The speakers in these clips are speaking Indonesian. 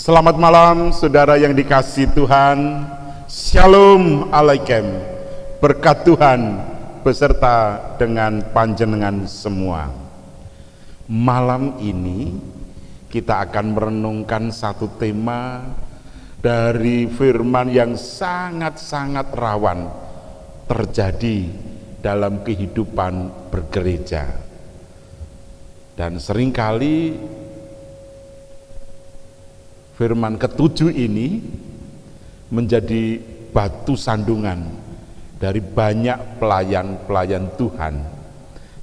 Selamat malam saudara yang dikasihi Tuhan. Shalom alaikum. Berkat Tuhan beserta dengan panjenengan semua. Malam ini kita akan merenungkan satu tema dari firman yang sangat-sangat rawan terjadi dalam kehidupan bergereja. Dan seringkali firman ketujuh ini menjadi batu sandungan dari banyak pelayan-pelayan Tuhan.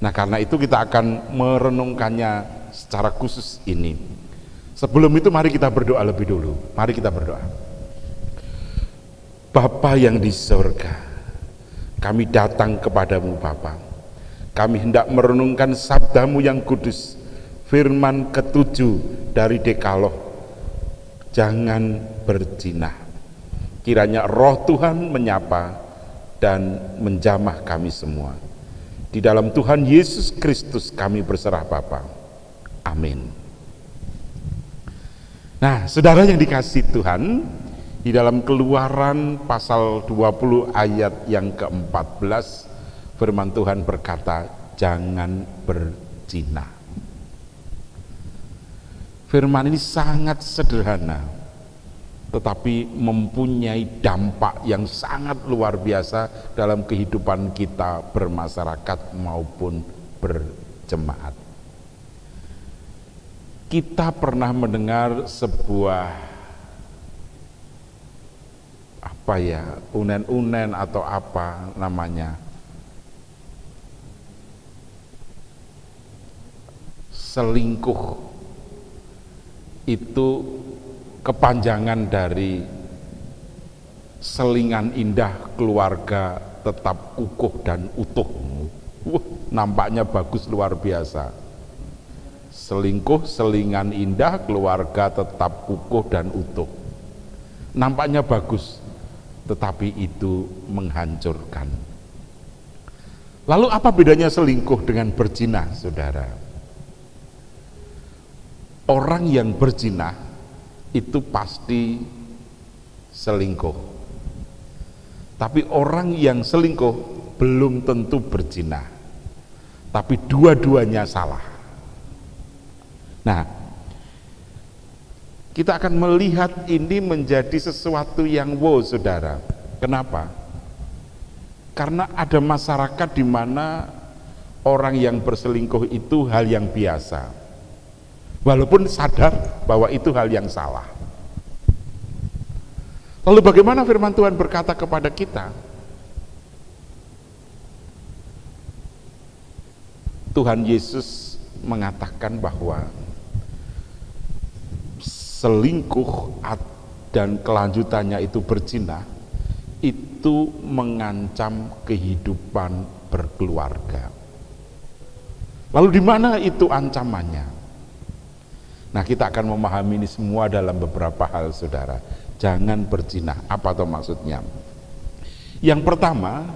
Nah, karena itu kita akan merenungkannya secara khusus ini. Sebelum itu mari kita berdoa lebih dulu. Mari kita berdoa. Bapa yang di surga, kami datang kepadamu Bapa. Kami hendak merenungkan sabdamu yang kudus, firman ketujuh dari Dekaloh. Jangan berzina. Kiranya roh Tuhan menyapa dan menjamah kami semua. Di dalam Tuhan Yesus Kristus kami berserah Bapa. Amin. Nah, saudara yang dikasihi Tuhan, di dalam Keluaran pasal 20 ayat yang ke-14, firman Tuhan berkata, jangan berzina. Firman ini sangat sederhana, tetapi mempunyai dampak yang sangat luar biasa dalam kehidupan kita bermasyarakat maupun berjemaat. Kita pernah mendengar sebuah unen-unen atau apa namanya, selingkuh. Itu kepanjangan dari selingan indah keluarga tetap kukuh dan utuh. Nampaknya bagus luar biasa. Selingkuh, selingan indah, keluarga tetap kukuh dan utuh. Nampaknya bagus, tetapi itu menghancurkan. Lalu apa bedanya selingkuh dengan berzina, saudara? Orang yang berzina itu pasti selingkuh. Tapi orang yang selingkuh belum tentu berzina. Tapi dua-duanya salah. Nah, kita akan melihat ini menjadi sesuatu yang wow, saudara. Kenapa? Karena ada masyarakat di mana orang yang berselingkuh itu hal yang biasa. Walaupun sadar bahwa itu hal yang salah. Lalu bagaimana firman Tuhan berkata kepada kita? Tuhan Yesus mengatakan bahwa selingkuh dan kelanjutannya itu berzina, itu mengancam kehidupan berkeluarga. Lalu di mana itu ancamannya? Nah, kita akan memahami ini semua dalam beberapa hal, saudara. Jangan berzina. Apa tuh maksudnya? Yang pertama,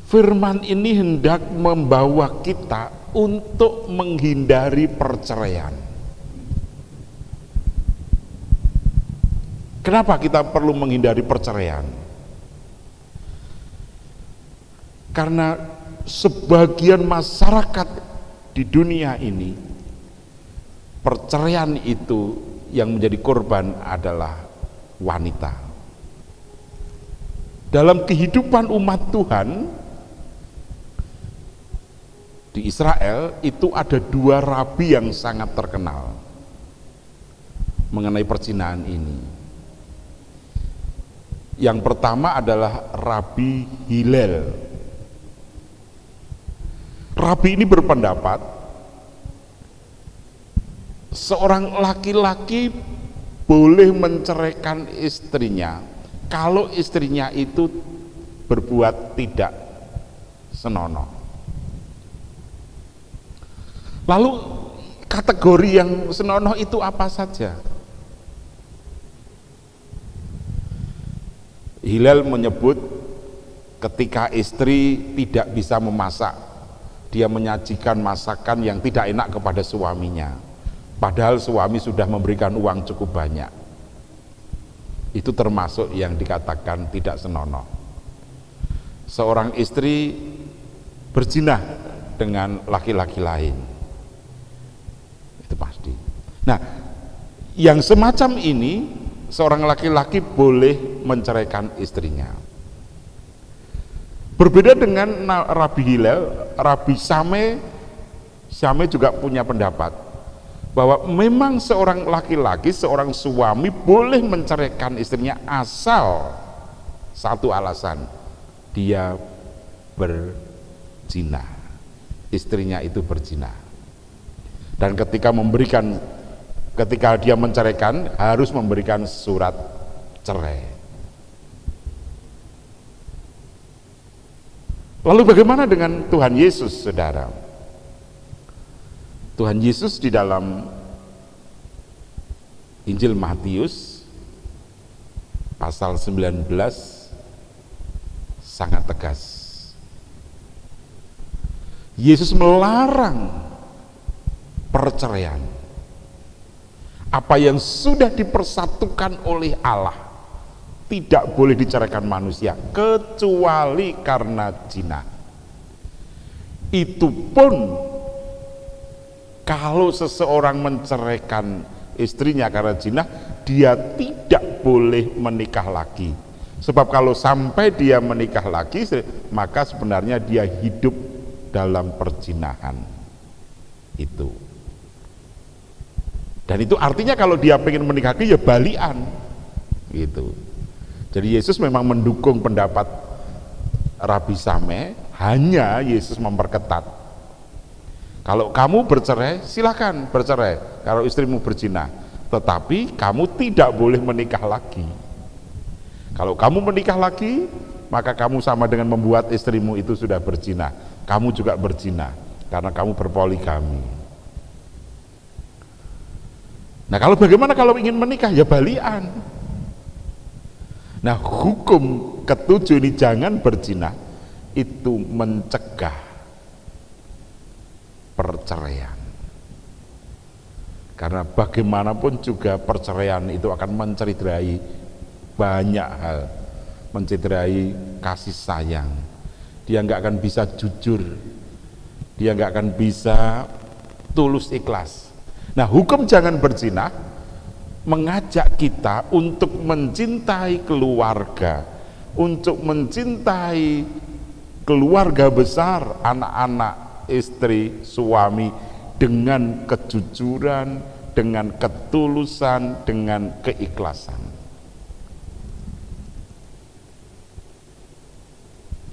firman ini hendak membawa kita untuk menghindari perceraian. Kenapa kita perlu menghindari perceraian? Karena sebagian masyarakat di dunia ini, perceraian itu yang menjadi korban adalah wanita. Dalam kehidupan umat Tuhan di Israel itu ada dua rabi yang sangat terkenal mengenai perzinahan ini. Yang pertama adalah Rabi Hillel. Rabi ini berpendapat seorang laki-laki boleh menceraikan istrinya kalau istrinya itu berbuat tidak senonoh. Lalu kategori yang senonoh itu apa saja? Hillel menyebut ketika istri tidak bisa memasak, dia menyajikan masakan yang tidak enak kepada suaminya. padahal suami sudah memberikan uang cukup banyak. Itu termasuk yang dikatakan tidak senonoh. Seorang istri berzina dengan laki-laki lain, itu pasti. Nah, yang semacam ini seorang laki-laki boleh menceraikan istrinya. Berbeda dengan Rabi Hillel, Rabi Shammai juga punya pendapat bahwa memang seorang laki-laki, seorang suami boleh menceraikan istrinya asal satu alasan, dia berzina, istrinya itu berzina. Dan ketika dia menceraikan harus memberikan surat cerai. Lalu bagaimana dengan Tuhan Yesus, saudara? Tuhan Yesus di dalam Injil Matius pasal 19 sangat tegas. Yesus melarang perceraian. Apa yang sudah dipersatukan oleh Allah tidak boleh diceraikan manusia kecuali karena zina. Itu pun kalau seseorang menceraikan istrinya karena zina, dia tidak boleh menikah lagi. Sebab kalau sampai dia menikah lagi, maka sebenarnya dia hidup dalam perzinahan. Itu. Dan itu artinya kalau dia pengen menikah lagi ya balian. Gitu. Jadi Yesus memang mendukung pendapat Rabi Shammai, hanya Yesus memperketat. Kalau kamu bercerai, silakan bercerai. Kalau istrimu berzina, tetapi kamu tidak boleh menikah lagi. Kalau kamu menikah lagi, maka kamu sama dengan membuat istrimu itu sudah berzina. Kamu juga berzina karena kamu berpoligami. Nah, kalau bagaimana kalau ingin menikah? Ya balian. Nah, hukum ketujuh ini jangan berzina itu mencegah perceraian. Karena bagaimanapun juga perceraian itu akan mencederai banyak hal, mencederai kasih sayang. Dia nggak akan bisa jujur, dia nggak akan bisa tulus ikhlas. Nah, hukum jangan berzina mengajak kita untuk mencintai keluarga, untuk mencintai keluarga besar, anak-anak, istri, suami, dengan kejujuran, dengan ketulusan, dengan keikhlasan.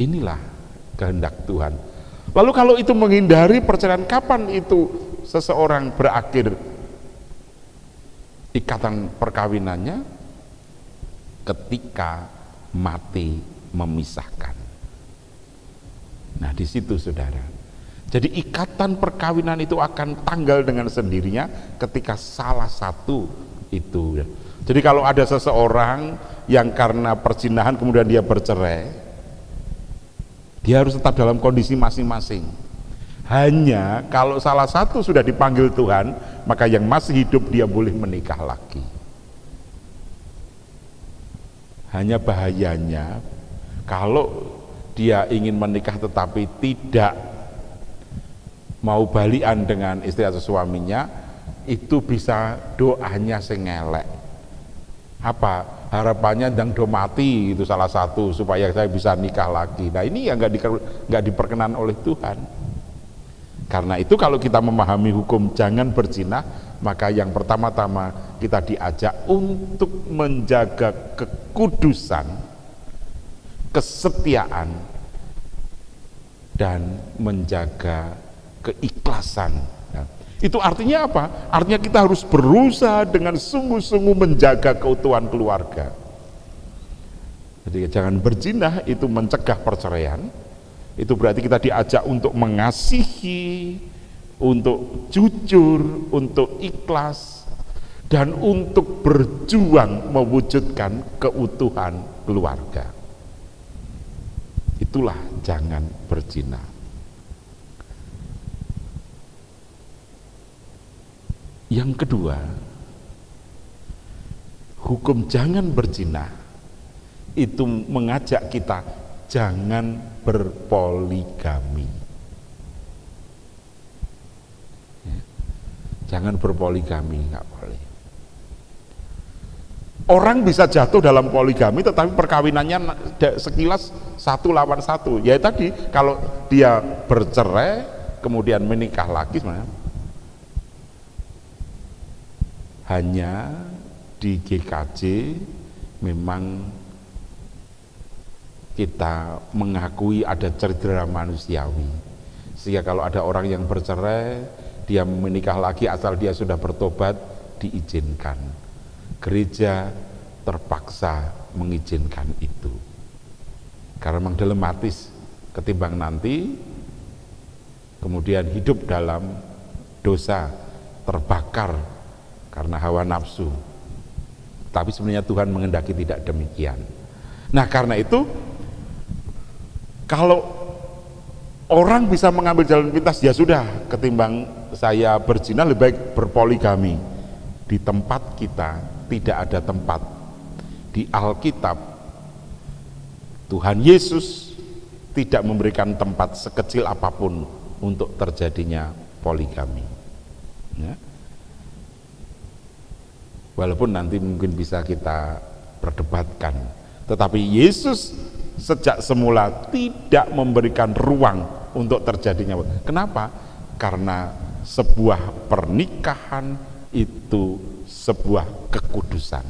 Inilah kehendak Tuhan. Lalu kalau itu menghindari perceraian, kapan itu seseorang berakhir ikatan perkawinannya? Ketika mati memisahkan. Nah, di situ saudara. Jadi ikatan perkawinan itu akan tanggal dengan sendirinya ketika salah satu itu. Jadi kalau ada seseorang yang karena perzinahan kemudian dia bercerai, dia harus tetap dalam kondisi masing-masing. Hanya kalau salah satu sudah dipanggil Tuhan, maka yang masih hidup dia boleh menikah lagi. Hanya bahayanya kalau dia ingin menikah tetapi tidak mau balian dengan istri atau suaminya, itu bisa doanya sing elek. Apa harapannya dan do mati, itu salah satu supaya saya bisa nikah lagi. Nah, ini yang nggak diperkenan oleh Tuhan. Karena itu kalau kita memahami hukum jangan berzina, maka yang pertama-tama kita diajak untuk menjaga kekudusan, kesetiaan, dan menjaga keikhlasan. Nah, itu artinya apa? Artinya kita harus berusaha dengan sungguh-sungguh menjaga keutuhan keluarga. Jadi jangan berzina itu mencegah perceraian. Itu berarti kita diajak untuk mengasihi, untuk jujur, untuk ikhlas, dan untuk berjuang mewujudkan keutuhan keluarga. Itulah jangan berzina. Yang kedua, hukum jangan berzina itu mengajak kita jangan berpoligami. Jangan berpoligami, nggak boleh. Orang bisa jatuh dalam poligami tetapi perkawinannya sekilas 1 lawan 1. Ya tadi, kalau dia bercerai kemudian menikah lagi sebenarnya hanya di GKJ memang kita mengakui ada cedera manusiawi, sehingga kalau ada orang yang bercerai dia menikah lagi asal dia sudah bertobat diizinkan. Gereja terpaksa mengizinkan itu karena memang dilematis ketimbang nanti kemudian hidup dalam dosa, terbakar karena hawa nafsu. Tapi sebenarnya Tuhan menghendaki tidak demikian. Nah karena itu, kalau orang bisa mengambil jalan pintas, ya sudah, ketimbang saya berzina lebih baik berpoligami. Di tempat kita tidak ada tempat. Di Alkitab Tuhan Yesus tidak memberikan tempat sekecil apapun untuk terjadinya poligami, ya. Walaupun nanti mungkin bisa kita perdebatkan, tetapi Yesus sejak semula tidak memberikan ruang untuk terjadinya. Kenapa? Karena sebuah pernikahan itu sebuah kekudusan.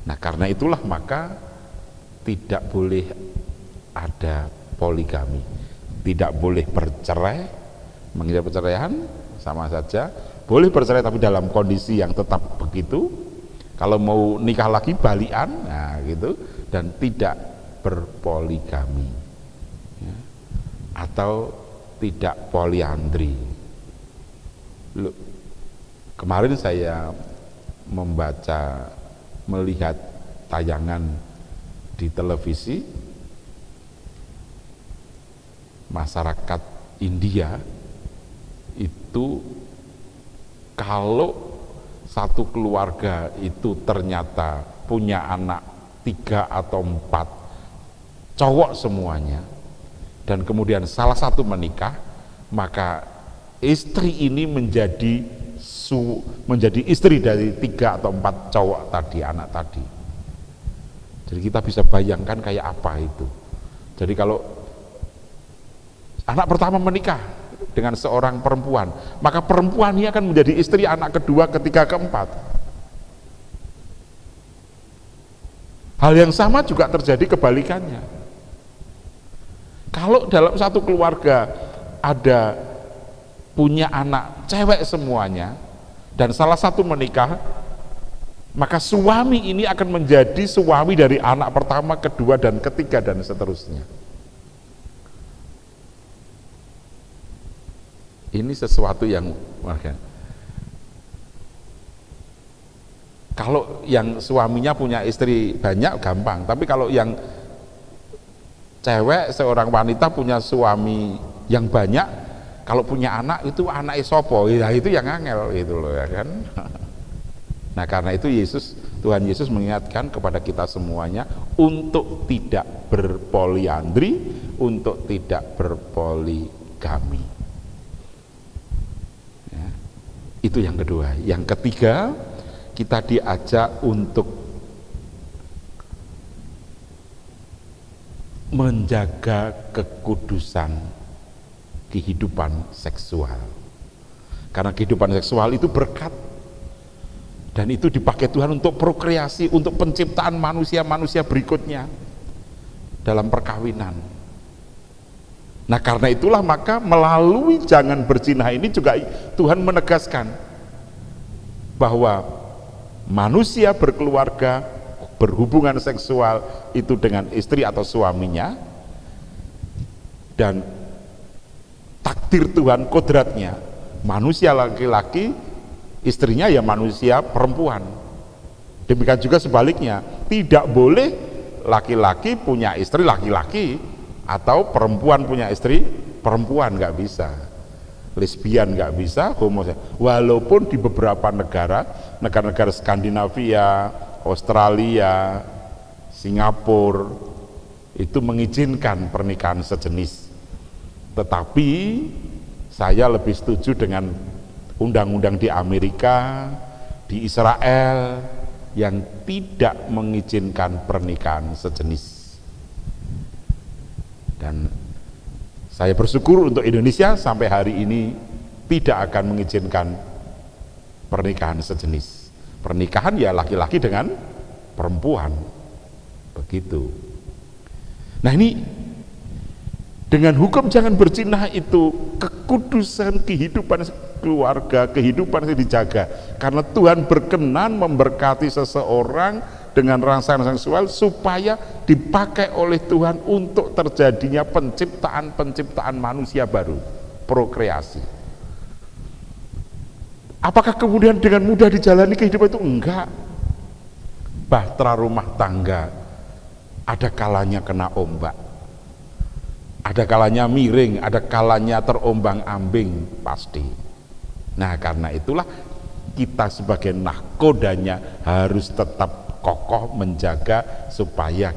Nah karena itulah maka tidak boleh ada poligami, tidak boleh bercerai. Menghindari perceraian sama saja. Boleh bercerai tapi dalam kondisi yang tetap begitu. Kalau mau nikah lagi balian, nah gitu, dan tidak berpoligami, ya. Atau tidak poliandri. Kemarin saya melihat tayangan di televisi, masyarakat India itu kalau satu keluarga itu ternyata punya anak 3 atau 4 cowok semuanya, dan kemudian salah satu menikah, maka istri ini menjadi istri dari 3 atau 4 cowok tadi, anak tadi. Jadi kita bisa bayangkan kayak apa itu. Jadi kalau anak pertama menikah dengan seorang perempuan, maka perempuan ini akan menjadi istri anak kedua, ketiga, keempat. Hal yang sama juga terjadi kebalikannya. Kalau dalam satu keluarga ada punya anak cewek semuanya dan salah satu menikah, maka suami ini akan menjadi suami dari anak pertama, kedua, dan ketiga, dan seterusnya. Ini sesuatu yang kalau yang suaminya punya istri banyak gampang, tapi kalau yang cewek, seorang wanita punya suami yang banyak, kalau punya anak itu anak sopo, ya itu yang angel gitu loh, ya kan. Nah karena itu Tuhan Yesus mengingatkan kepada kita semuanya untuk tidak berpoliandri, untuk tidak berpoligami. Ya, itu yang kedua. Yang ketiga, kita diajak untuk menjaga kekudusan kehidupan seksual, karena kehidupan seksual itu berkat, dan itu dipakai Tuhan untuk prokreasi, untuk penciptaan manusia-manusia berikutnya dalam perkawinan. Nah karena itulah maka melalui jangan berzina ini juga Tuhan menegaskan bahwa manusia berkeluarga, berhubungan seksual itu dengan istri atau suaminya, dan takdir Tuhan, kodratnya, manusia laki-laki istrinya ya manusia perempuan. Demikian juga sebaliknya, tidak boleh laki-laki punya istri laki-laki atau perempuan punya istri perempuan, nggak bisa. lesbian nggak bisa, homoseksual. Walaupun di beberapa negara Skandinavia, Australia, Singapura itu mengizinkan pernikahan sejenis. Tetapi saya lebih setuju dengan undang-undang di Amerika, di Israel yang tidak mengizinkan pernikahan sejenis. Dan saya bersyukur untuk Indonesia sampai hari ini tidak akan mengizinkan pernikahan sejenis. Pernikahan ya laki-laki dengan perempuan, begitu. Nah ini dengan hukum jangan berzina itu kekudusan kehidupan keluarga, kehidupan yang dijaga. Karena Tuhan berkenan memberkati seseorang dengan rangsangan seksual supaya dipakai oleh Tuhan untuk terjadinya penciptaan manusia baru, prokreasi. Apakah kemudian dengan mudah dijalani kehidupan itu? Enggak. Bahtera rumah tangga ada kalanya kena ombak, ada kalanya miring, ada kalanya terombang-ambing, pasti. Nah karena itulah kita sebagai nahkodanya harus tetap kokoh menjaga supaya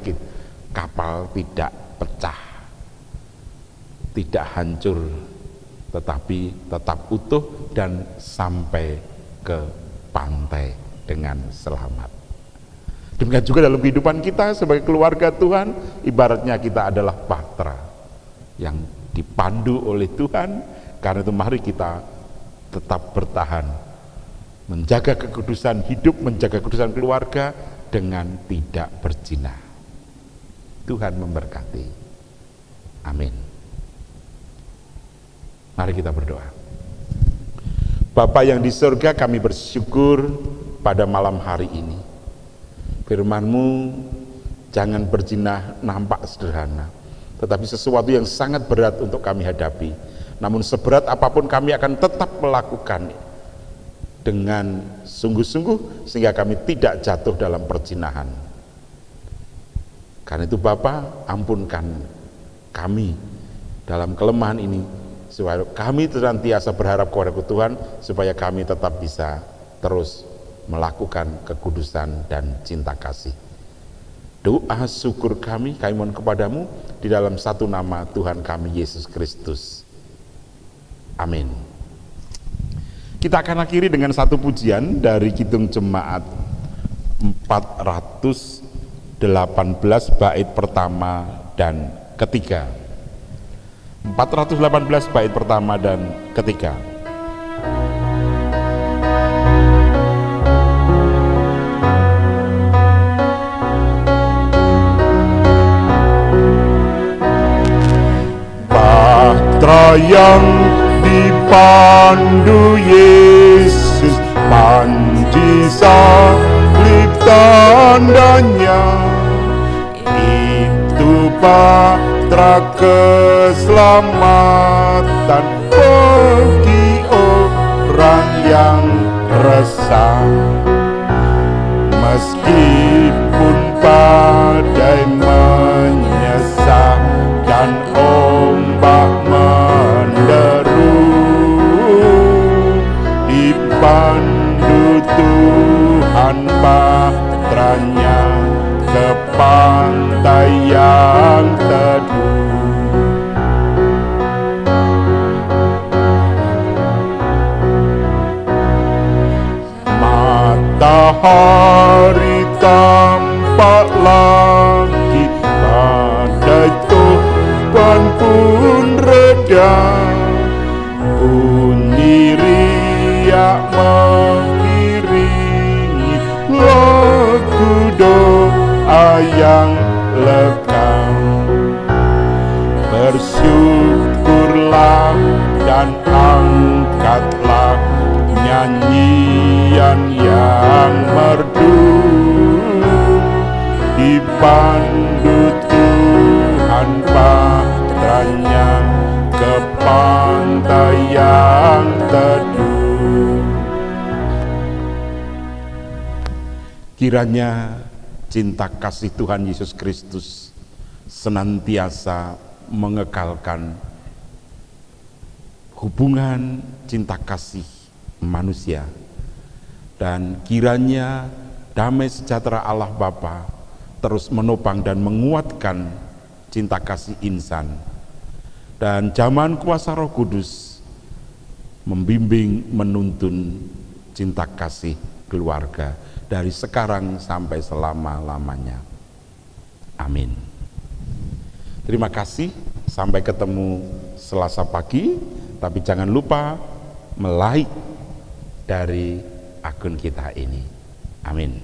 kapal tidak pecah, tidak hancur, tetapi tetap utuh dan sampai ke pantai dengan selamat. Demikian juga dalam kehidupan kita sebagai keluarga Tuhan, ibaratnya kita adalah bahtera yang dipandu oleh Tuhan. Karena itu mari kita tetap bertahan, menjaga kekudusan hidup, menjaga kekudusan keluarga dengan tidak berzina. Tuhan memberkati. Amin. Mari kita berdoa. Bapa yang di surga, kami bersyukur pada malam hari ini. Firman-Mu, jangan berzina nampak sederhana, tetapi sesuatu yang sangat berat untuk kami hadapi. Namun seberat apapun kami akan tetap melakukan dengan sungguh-sungguh sehingga kami tidak jatuh dalam perzinahan. Karena itu Bapa, ampunkan kami dalam kelemahan ini, supaya kami senantiasa berharap kepada Tuhan, supaya kami tetap bisa terus melakukan kekudusan dan cinta kasih. Doa syukur kami mohon kepadamu di dalam satu nama Tuhan kami Yesus Kristus. Amin. Kita akan akhiri dengan satu pujian dari Kidung Jemaat 418 bait pertama dan ketiga. 418 bait pertama dan ketiga. Bahtera yang dipandu Yesus, panji salib tandanya, itu bahtera keselamatan bagi orang yang resah. Meskipun badai menyesal dan ombak menderu, dipandu Tuhan bahteranya ke pantai yang teduh. Matahari tampak lagi, badai topan pun reda, bunyi riak mengiringi lagu doa yang lekang. Bersyukurlah dan angkatlah nyanyian yang merdu, dipandu Tuhan bahteranya ke pantai yang teduh. Kiranya cinta kasih Tuhan Yesus Kristus senantiasa mengekalkan hubungan cinta kasih manusia, dan kiranya damai sejahtera Allah Bapa terus menopang dan menguatkan cinta kasih insan, dan zaman kuasa Roh Kudus membimbing menuntun cinta kasih keluarga dari sekarang sampai selama-lamanya. Amin. Terima kasih, sampai ketemu Selasa pagi, tapi jangan lupa like dari akun kita ini. Amin.